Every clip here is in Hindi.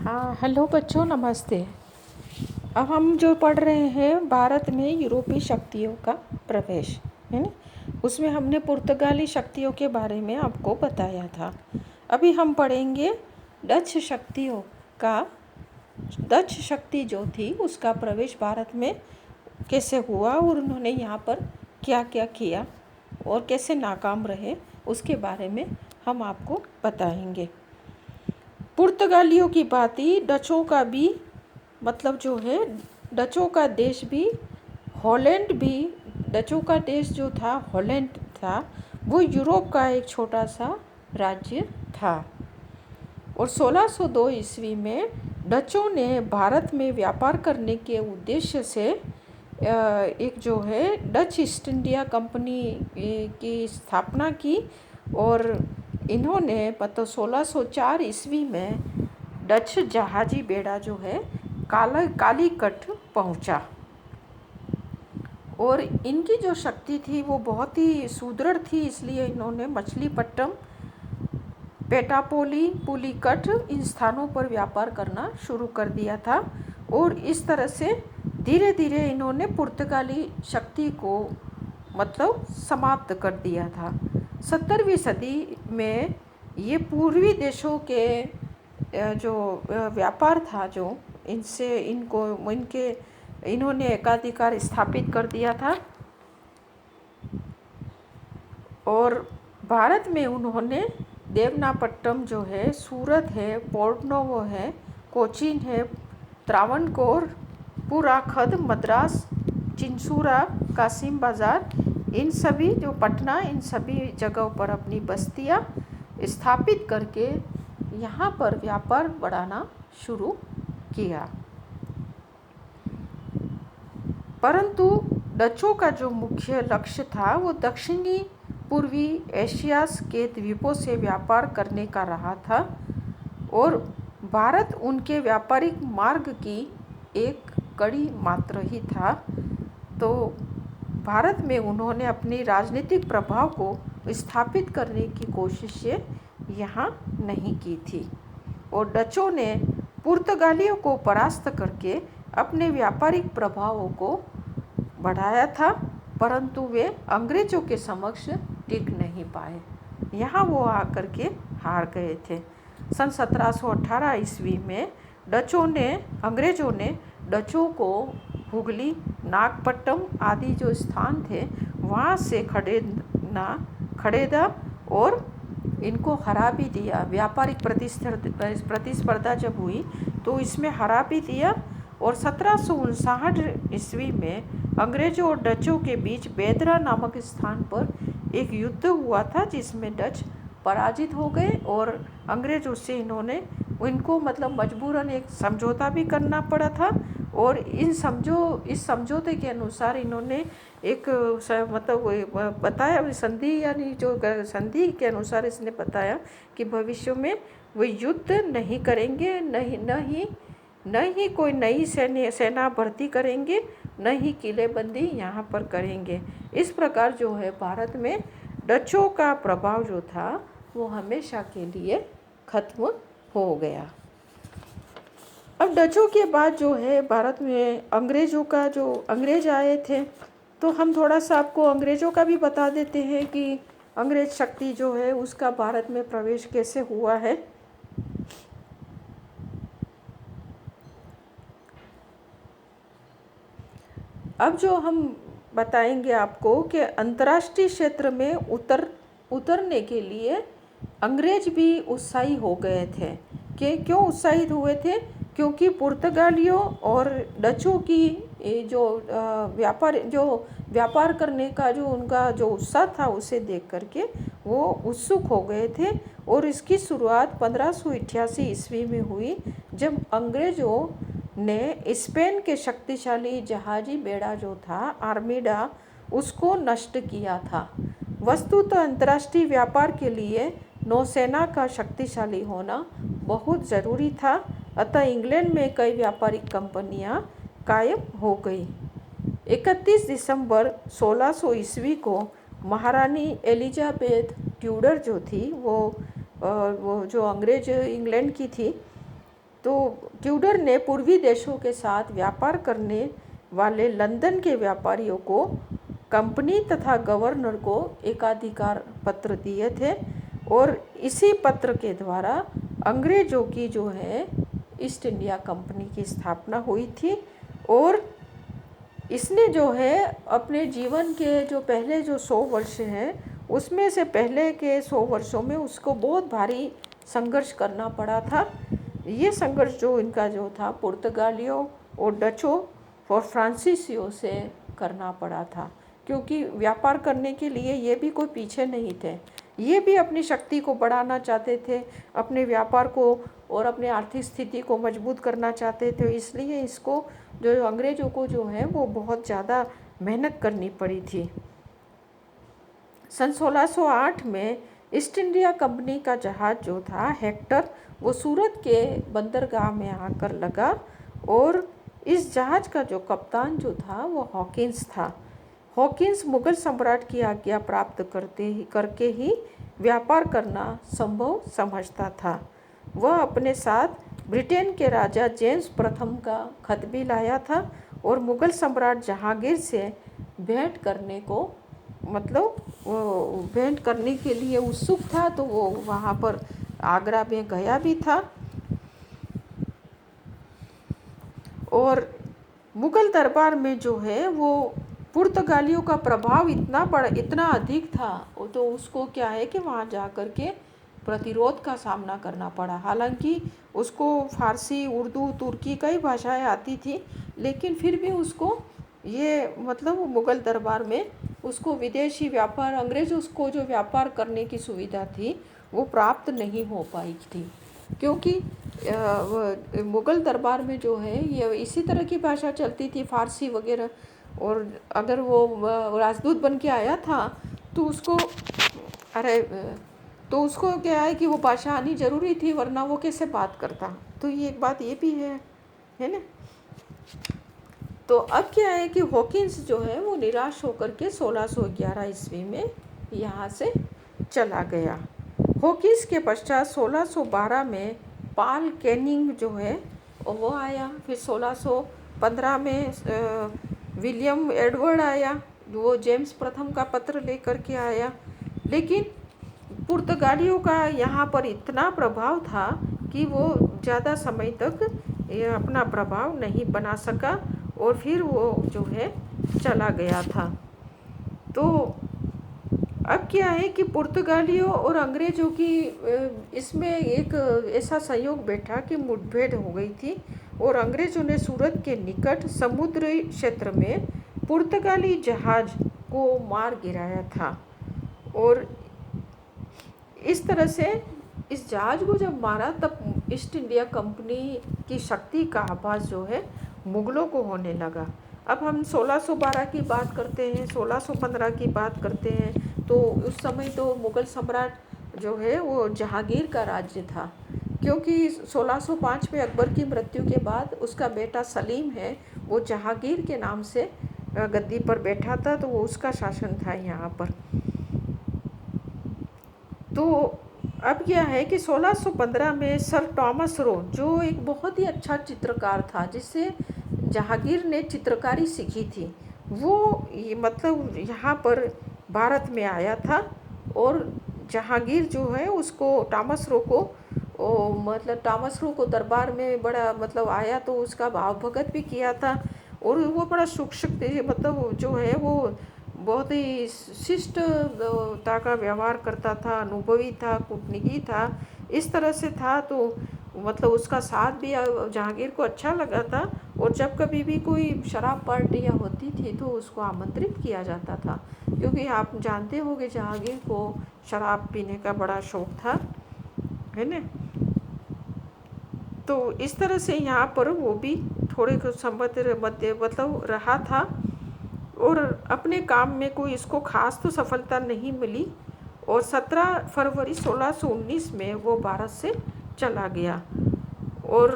हाँ, हेलो बच्चों, नमस्ते। अब हम जो पढ़ रहे हैं भारत में यूरोपीय शक्तियों का प्रवेश, है ना। उसमें हमने पुर्तगाली शक्तियों के बारे में आपको बताया था। अभी हम पढ़ेंगे डच शक्तियों का। डच शक्ति जो थी उसका प्रवेश भारत में कैसे हुआ और उन्होंने यहाँ पर क्या क्या किया और कैसे नाकाम रहे, उसके बारे में हम आपको बताएंगे। पुर्तगालियों की भांति डचों का भी मतलब जो है, डचों का देश भी, हॉलैंड भी, डचों का देश जो था हॉलैंड था, वो यूरोप का एक छोटा सा राज्य था। और 1602 ईस्वी में डचों ने भारत में व्यापार करने के उद्देश्य से एक जो है डच ईस्ट इंडिया कंपनी की स्थापना की। और इन्होंने मतलब 1604 ईस्वी में डच जहाजी बेड़ा जो है कालीकट पहुंचा। और इनकी जो शक्ति थी वो बहुत ही सुदृढ़ थी, इसलिए इन्होंने मछलीपट्टनम, पेटापोली, पुलिकट इन स्थानों पर व्यापार करना शुरू कर दिया था। और इस तरह से धीरे धीरे इन्होंने पुर्तगाली शक्ति को मतलब समाप्त कर दिया था। 17वीं सदी में ये पूर्वी देशों के जो व्यापार था, जो इन्होंने एकाधिकार स्थापित कर दिया था। और भारत में उन्होंने देवनापट्टम जो है, सूरत है, पोर्टनोवो है, कोचीन है, त्रावणकोर, पुराखद, मद्रास, चिंसूरा, कासिम बाजार, इन सभी जो पटना, इन सभी जगहों पर अपनी बस्तियां स्थापित करके यहाँ पर व्यापार बढ़ाना शुरू किया। परंतु डचों का जो मुख्य लक्ष्य था वो दक्षिणी पूर्वी एशिया के द्वीपों से व्यापार करने का रहा था। और भारत उनके व्यापारिक मार्ग की एक कड़ी मात्र ही था। तो भारत में उन्होंने अपनी राजनीतिक प्रभाव को स्थापित करने की कोशिश यहाँ नहीं की थी। और डचों ने पुर्तगालियों को परास्त करके अपने व्यापारिक प्रभावों को बढ़ाया था, परंतु वे अंग्रेजों के समक्ष टिक नहीं पाए। यहाँ वो आकर के हार गए थे। सन 1718 ईस्वी में अंग्रेजों ने डचों को हुगली, नागपट्टनम आदि जो स्थान थे वहाँ से खड़ेदा और इनको हरा भी दिया। व्यापारिक प्रतिस्पर्धा जब हुई तो इसमें हरा भी दिया। और 1759 ईस्वी में अंग्रेजों और डचों के बीच बेदरा नामक स्थान पर एक युद्ध हुआ था, जिसमें डच पराजित हो गए। और अंग्रेजों से इनको मतलब मजबूरन एक समझौता भी करना पड़ा था। और इस समझौते के अनुसार इन्होंने एक मतलब बताया, संधि यानी जो संधि के अनुसार इसने बताया कि भविष्य में वो युद्ध नहीं करेंगे, न ही कोई नई सेना भर्ती करेंगे, न ही किलेबंदी यहाँ पर करेंगे। इस प्रकार जो है भारत में डचों का प्रभाव जो था वो हमेशा के लिए खत्म हो गया। अब डचों के बाद जो है भारत में अंग्रेज आए थे, तो हम थोड़ा सा आपको अंग्रेजों का भी बता देते हैं कि अंग्रेज शक्ति जो है उसका भारत में प्रवेश कैसे हुआ है। अब जो हम बताएंगे आपको कि अंतर्राष्ट्रीय क्षेत्र में उतरने के लिए अंग्रेज भी उत्साही हो गए थे। कि क्यों उत्साहित हुए थे? क्योंकि पुर्तगालियों और डचों की जो व्यापार करने का जो उनका जो उत्साह था, उसे देख करके वो उत्सुक हो गए थे। और इसकी शुरुआत 1588 ईस्वी में हुई, जब अंग्रेज़ों ने स्पेन के शक्तिशाली जहाजी बेड़ा जो था आर्मीडा, उसको नष्ट किया था। वस्तुतः अंतर्राष्ट्रीय व्यापार के लिए नौसेना का शक्तिशाली होना बहुत ज़रूरी था। अतः इंग्लैंड में कई व्यापारिक कंपनियां कायम हो गई। 31 दिसंबर 1600 ईस्वी को महारानी एलिजाबेथ ट्यूडर जो थी, वो जो अंग्रेज इंग्लैंड की थी, तो ट्यूडर ने पूर्वी देशों के साथ व्यापार करने वाले लंदन के व्यापारियों को कंपनी तथा गवर्नर को एकाधिकार पत्र दिए थे और इसी पत्र के द्वारा अंग्रेजों की जो है ईस्ट इंडिया कंपनी की स्थापना हुई थी। और इसने जो है अपने जीवन के जो पहले जो 100 वर्ष हैं उसमें से पहले के 100 वर्षों में उसको बहुत भारी संघर्ष करना पड़ा था। ये संघर्ष जो इनका जो था पुर्तगालियों और डचों और फ्रांसीसियों से करना पड़ा था, क्योंकि व्यापार करने के लिए ये भी कोई पीछे नहीं थे। ये भी अपनी शक्ति को बढ़ाना चाहते थे, अपने व्यापार को और अपने आर्थिक स्थिति को मजबूत करना चाहते थे। इसलिए इसको जो अंग्रेज़ों को जो है वो बहुत ज़्यादा मेहनत करनी पड़ी थी। सन 1608 में ईस्ट इंडिया कंपनी का जहाज़ जो था हेक्टर, वो सूरत के बंदरगाह में आकर लगा और इस जहाज़ का जो कप्तान जो था वो हॉकिंस था। हॉकिंस मुगल सम्राट की आज्ञा प्राप्त करके ही व्यापार करना संभव समझता था। वह अपने साथ ब्रिटेन के राजा जेम्स प्रथम का खत भी लाया था और मुगल सम्राट जहांगीर से भेंट करने को भेंट करने के लिए उत्सुक था। तो वो वहाँ पर आगरा में गया भी था और मुगल दरबार में जो है वो पुर्तगालियों का प्रभाव इतना अधिक था, तो उसको क्या है कि वहाँ जा कर के प्रतिरोध का सामना करना पड़ा। हालांकि उसको फारसी, उर्दू, तुर्की कई भाषाएं आती थी, लेकिन फिर भी उसको ये मुगल दरबार में उसको विदेशी व्यापार, अंग्रेज उसको जो व्यापार करने की सुविधा थी वो प्राप्त नहीं हो पाई थी, क्योंकि मुगल दरबार में जो है ये इसी तरह की भाषा चलती थी, फारसी वगैरह। और अगर वो राजदूत बन के आया था तो उसको क्या है कि वो भाषा आनी ज़रूरी थी, वरना वो कैसे बात करता। तो ये एक बात ये भी है ना। तो अब क्या है कि हॉकिंस जो है वो निराश होकर के 1611 ईस्वी में यहाँ से चला गया। हॉकिंस के पश्चात 1612 में पॉल कैनिंग जो है वो आया। फिर 1615 में विलियम एडवर्ड आया, वो जेम्स प्रथम का पत्र लेकर के आया। लेकिन पुर्तगालियों का यहाँ पर इतना प्रभाव था कि वो ज़्यादा समय तक अपना प्रभाव नहीं बना सका और फिर वो जो है चला गया था। तो अब क्या है कि पुर्तगालियों और अंग्रेज़ों की इसमें एक ऐसा संयोग बैठा कि मुठभेड़ हो गई थी और अंग्रेज़ों ने सूरत के निकट समुद्री क्षेत्र में पुर्तगाली जहाज़ को मार गिराया था। और इस तरह से इस जहाज़ को जब मारा तब ईस्ट इंडिया कंपनी की शक्ति का आभास जो है मुग़लों को होने लगा। अब हम 1612 की बात करते हैं, 1615 की बात करते हैं, तो उस समय तो मुग़ल सम्राट जो है वो जहांगीर का राज्य था, क्योंकि 1605 में अकबर की मृत्यु के बाद उसका बेटा सलीम है वो जहांगीर के नाम से गद्दी पर बैठा था, तो वो उसका शासन था यहाँ पर। तो अब क्या है कि 1615 में सर टॉमस रो, जो एक बहुत ही अच्छा चित्रकार था जिससे जहांगीर ने चित्रकारी सीखी थी, वो यहाँ पर भारत में आया था और जहांगीर जो है उसको टॉमस रो को दरबार में बड़ा आया तो उसका भाव भगत भी किया था। और वो बड़ा सूक्ष्म जो है वो बहुत ही शिष्टता का व्यवहार करता था, अनुभवी था, कूटनीति था, इस तरह से था। तो उसका साथ भी जहांगीर को अच्छा लगा था और जब कभी भी कोई शराब पार्टियाँ होती थी तो उसको आमंत्रित किया जाता था, क्योंकि आप जानते होंगे जहांगीर को शराब पीने का बड़ा शौक था, है ना। तो इस तरह से यहाँ पर वो भी थोड़े मध्य रहा था और अपने काम में कोई इसको खास तो सफलता नहीं मिली। और 17 फरवरी 1619 में वो भारत से चला गया और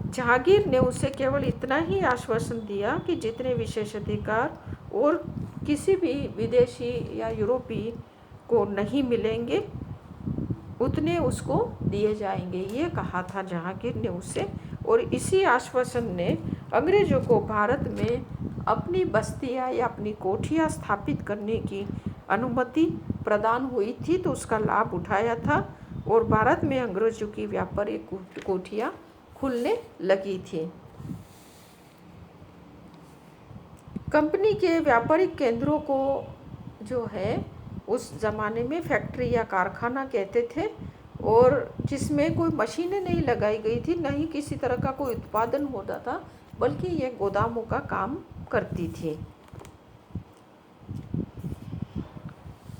जहांगीर ने उसे केवल इतना ही आश्वासन दिया कि जितने विशेषाधिकार और किसी भी विदेशी या यूरोपीय को नहीं मिलेंगे उतने उसको दिए जाएंगे, ये कहा था जहांगीर ने उससे। और इसी आश्वासन ने अंग्रेज़ों को भारत में अपनी बस्तियां या अपनी कोठियां स्थापित करने की अनुमति प्रदान हुई थी, तो उसका लाभ उठाया था और भारत में अंग्रेज़ों की व्यापारिक कोठियां खुलने लगी थी। कंपनी के व्यापारिक केंद्रों को जो है उस ज़माने में फैक्ट्री या कारखाना कहते थे, और जिसमें कोई मशीनें नहीं लगाई गई थी, न ही किसी तरह का कोई उत्पादन होता था, बल्कि ये गोदामों का काम करती थी।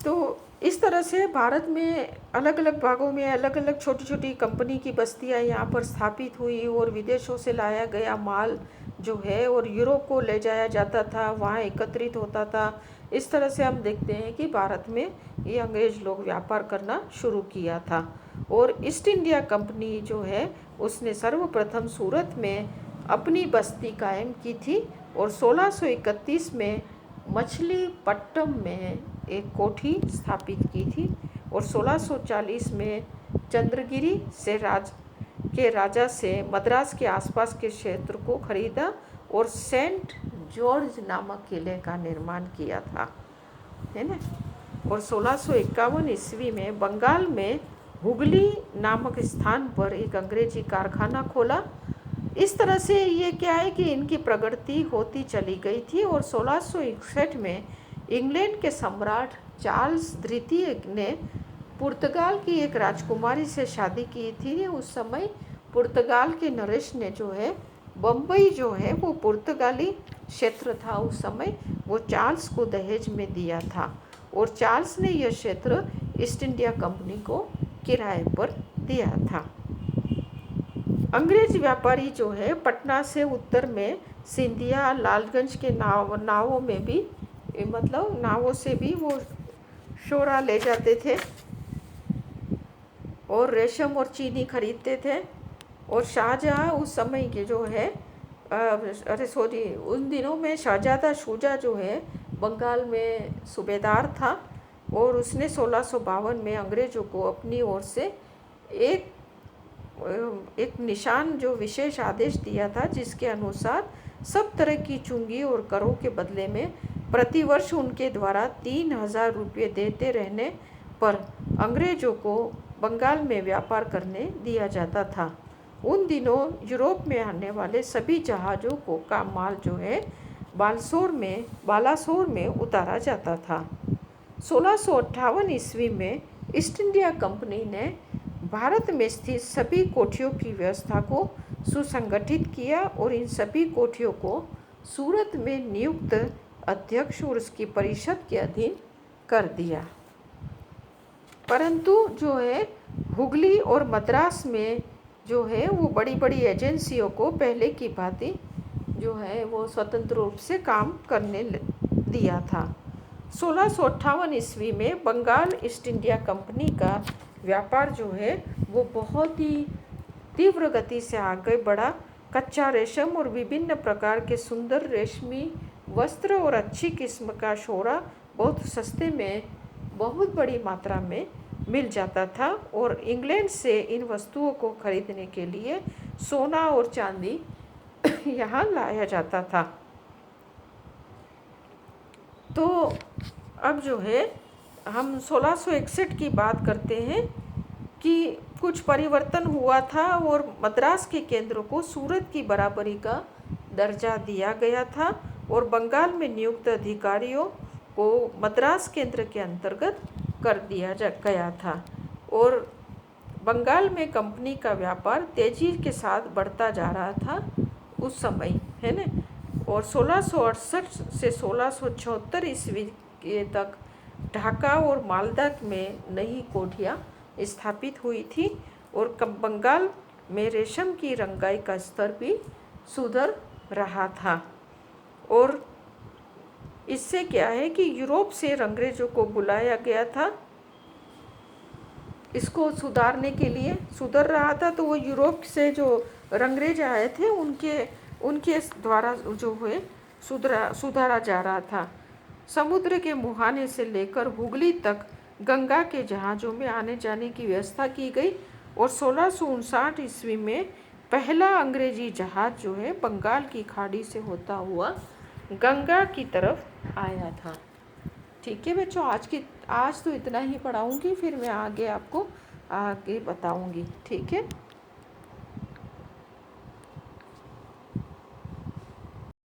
तो इस तरह से भारत में अलग अलग भागों में अलग अलग छोटी छोटी कंपनी की बस्तियां यहाँ पर स्थापित हुई, और विदेशों से लाया गया माल जो है और यूरोप को ले जाया जाता था, वहाँ एकत्रित होता था। इस तरह से हम देखते हैं कि भारत में ये अंग्रेज़ लोग व्यापार करना शुरू किया था। और ईस्ट इंडिया कंपनी जो है उसने सर्वप्रथम सूरत में अपनी बस्ती कायम की थी, और 1631 में मछलीपट्टनम में एक कोठी स्थापित की थी, और 1640 में चंद्रगिरी से राजा से मद्रास के आसपास के क्षेत्र को खरीदा और सेंट जॉर्ज नामक किले का निर्माण किया था, है ना। और 1651 ईस्वी में बंगाल में हुगली नामक स्थान पर एक अंग्रेजी कारखाना खोला। इस तरह से ये क्या है कि इनकी प्रगति होती चली गई थी। और 1661 में इंग्लैंड के सम्राट चार्ल्स द्वितीय ने पुर्तगाल की एक राजकुमारी से शादी की थी। उस समय पुर्तगाल के नरेश ने जो है बम्बई जो है वो पुर्तगाली क्षेत्र था उस समय, वो चार्ल्स को दहेज में दिया था, और चार्ल्स ने यह क्षेत्र ईस्ट इंडिया कंपनी को किराए पर दिया था। अंग्रेज व्यापारी जो है पटना से उत्तर में सिंधिया लालगंज के नावों में भी, मतलब नावों से भी वो शोरा ले जाते थे और रेशम और चीनी खरीदते थे। और शाहजहाँ उस समय के जो है उन दिनों में शाहजादा शुजा जो है बंगाल में सूबेदार था, और उसने 1652 में अंग्रेज़ों को अपनी ओर से एक निशान जो विशेष आदेश दिया था, जिसके अनुसार सब तरह की चुंगी और करों के बदले में प्रतिवर्ष उनके द्वारा 3000 रुपये देते रहने पर अंग्रेज़ों को बंगाल में व्यापार करने दिया जाता था। उन दिनों यूरोप में आने वाले सभी जहाज़ों को का माल जो है बालासोर में उतारा जाता था। 1658 ईस्वी में ईस्ट इंडिया कंपनी ने भारत में स्थित सभी कोठियों की व्यवस्था को सुसंगठित किया, और इन सभी कोठियों को सूरत में नियुक्त अध्यक्ष और उसकी परिषद के अधीन कर दिया। परंतु जो है हुगली और मद्रास में जो है वो बड़ी बड़ी एजेंसियों को पहले की भांति जो है वो स्वतंत्र रूप से काम करने दिया था। 1658 ईस्वी में बंगाल ईस्ट इंडिया कंपनी का व्यापार जो है वो बहुत ही तीव्र गति से आगे बढ़ा। कच्चा रेशम और विभिन्न प्रकार के सुंदर रेशमी वस्त्र और अच्छी किस्म का शोरा बहुत सस्ते में बहुत बड़ी मात्रा में मिल जाता था, और इंग्लैंड से इन वस्तुओं को खरीदने के लिए सोना और चांदी यहाँ लाया जाता था। तो अब जो है हम 1661 की बात करते हैं कि कुछ परिवर्तन हुआ था, और मद्रास के केंद्र को सूरत की बराबरी का दर्जा दिया गया था, और बंगाल में नियुक्त अधिकारियों को मद्रास केंद्र के अंतर्गत कर दिया गया था। और बंगाल में कंपनी का व्यापार तेजी के साथ बढ़ता जा रहा था उस समय, है ना। और 1668 से 1676 ईस्वी के तक ढाका और मालदा में नई कोठियाँ स्थापित हुई थी, और बंगाल में रेशम की रंगाई का स्तर भी सुधर रहा था। और इससे क्या है कि यूरोप से अंग्रेज़ों को बुलाया गया था इसको सुधारने के लिए। सुधर रहा था तो वो यूरोप से जो अंग्रेज आए थे उनके द्वारा जो है सुधारा जा रहा था। समुद्र के मुहाने से लेकर हुगली तक गंगा के जहाज़ों में आने जाने की व्यवस्था की गई और 1659 ईस्वी में पहला अंग्रेजी जहाज़ जो है बंगाल की खाड़ी से होता हुआ गंगा की तरफ आया था। ठीक है बच्चों, आज तो इतना ही पढ़ाऊँगी, फिर मैं आगे आपको आगे बताऊँगी। ठीक है।